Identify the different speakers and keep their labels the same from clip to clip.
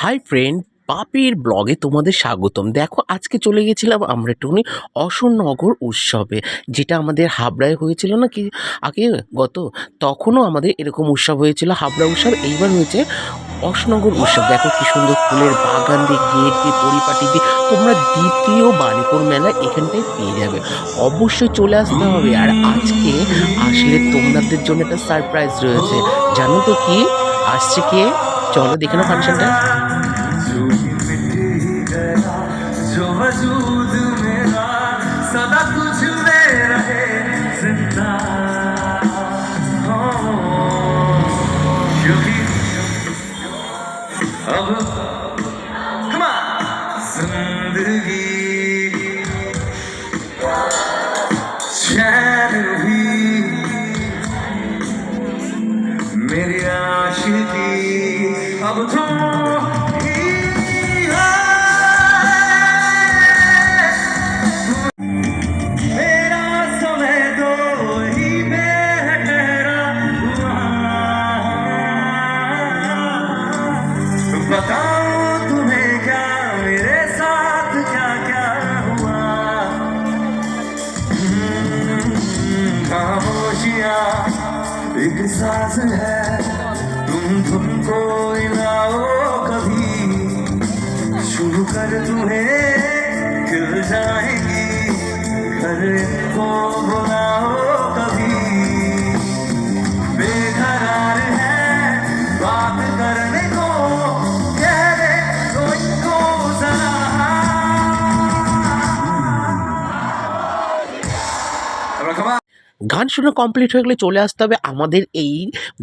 Speaker 1: Hi friend, পাপির ব্লগে তোমাদের স্বাগতম। দেখো, আজকে চলে গেছিলাম আমরা একটুখানি অশোকনগর উৎসবে, যেটা আমাদের হাবড়ায় হয়েছিল না কি আগে গত, তখনও আমাদের এরকম উৎসব হয়েছিল, হাবড়া উৎসব। এইবার হয়েছে অশোকনগর উৎসব। দেখো কি সুন্দর ফুলের বাগান দিয়ে, গেট দিয়ে, পরিপাটি দিয়ে তোমরা দ্বিতীয় বাণীপুর মেলা এখানটায় পেয়ে যাবে। অবশ্যই চলে আসতে হবে। আর আজকে আসলে তোমাদের জন্য একটা সারপ্রাইজ রয়েছে। জানো তো কি আসছে? কে? চলো দেখে নাও ফাংশনটা।
Speaker 2: जो ही मिट ही गया जो वजूद मेरा सदा तुझ में रहे जिंदा हो क्योंकि अब come on जिंदगी चैन भी मेरी आशिकी अब तो मेरा समय दो ही बेहतरा बताऊं तुम्हें क्या मेरे साथ क्या क्या हुआ खामोशियाँ एक सांस है तुमको हिलाओ कभी छू कर तुम्हें गिर जाएगी घर को बुलाओ कभी बेकरार है बात करने को कह दे कोई को जरा
Speaker 1: গান শোনা কমপ্লিট হয়ে গেলে চলে আসতে হবে আমাদের এই,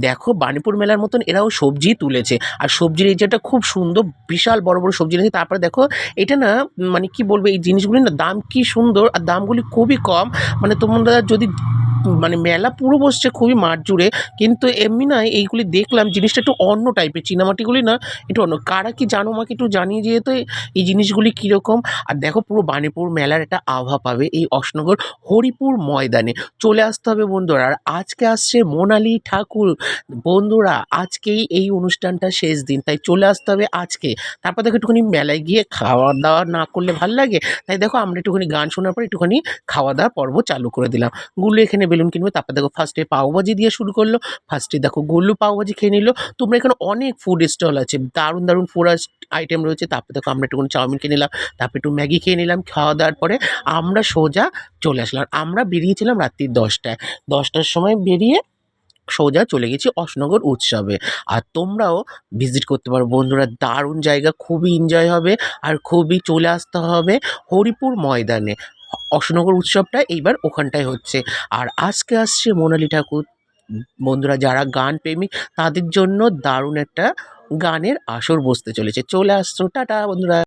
Speaker 1: দেখো, বাণীপুর মেলার মতন এরাও সবজি তুলেছে। আর সবজির এই যেটা খুব সুন্দর, বিশাল বড় বড় সবজি এনেছে। তারপরে দেখো এটা না, মানে কি বলবো, এই জিনিসগুলি না দাম কি সুন্দর, আর দামগুলি খুবই কম। মানে তোমরা যদি, মানে মেলা পুরো বসছে খুবই মাঠ জুড়ে, কিন্তু এমনি না এইগুলি দেখলাম জিনিসটা একটু অন্য টাইপের, চীনামাটিগুলি না একটু অন্য। কারা কি জানো আমাকে একটু জানিয়ে যেহেতু এই জিনিসগুলি কীরকম। আর দেখো, পুরো বাণীপুর মেলার একটা আভা পাবে এই অশোকনগর হরিপুর ময়দানে। চলে আসতে হবে বন্ধুরা। আর আজকে আসছে মোনালি ঠাকুর। বন্ধুরা, আজকেই এই অনুষ্ঠানটা শেষ দিন, তাই চলে আসতে হবে আজকে। তারপর দেখো একটুখানি মেলায় গিয়ে খাওয়া দাওয়া না করলে ভালো লাগে, তাই দেখো আমরা একটুখানি গান শোনার পর একটুখানি খাওয়া দাওয়ার পর্ব চালু করে দিলাম। গুল্লু এখানে বেলুন কিনবে। তারপর দেখো ফার্স্টে পাওভাজি দিয়ে শুরু করলো। ফার্স্টে দেখো গুল্লু পাওভাজি খেয়ে নিল। তোমরা এখানে অনেক ফুড স্টল আছে, দারুণ দারুণ ফুড আইটেম রয়েছে। তারপর দেখো আমরা একটুখানি চাউমিন খেয়ে নিলাম, তারপর একটু ম্যাগি খেয়ে নিলাম। খাওয়া দাওয়ার পরে আমরা সোজা চলে আসলাম। আমরা বেরিয়েছিলাম রাত্রি 10টায়। 10টার সময় বেরিয়ে সোজা চলে গেছি অশোকনগর উৎসবে। আর তোমরাও ভিজিট করতে পারো বন্ধুরা, দারুণ জায়গা, খুবই এনজয় হবে। আর খুবই চলে আসতে হবে হরিপুর ময়দানে। অশোকনগর উৎসবটা এইবার ওখানটায় হচ্ছে। আর আজকে আসছে মোনালি ঠাকুর। বন্ধুরা, যারা গান প্রেমিক তাদের জন্য দারুণ একটা গানের আসর বসতে চলেছে। চলে আসছো, টাটা বন্ধুরা।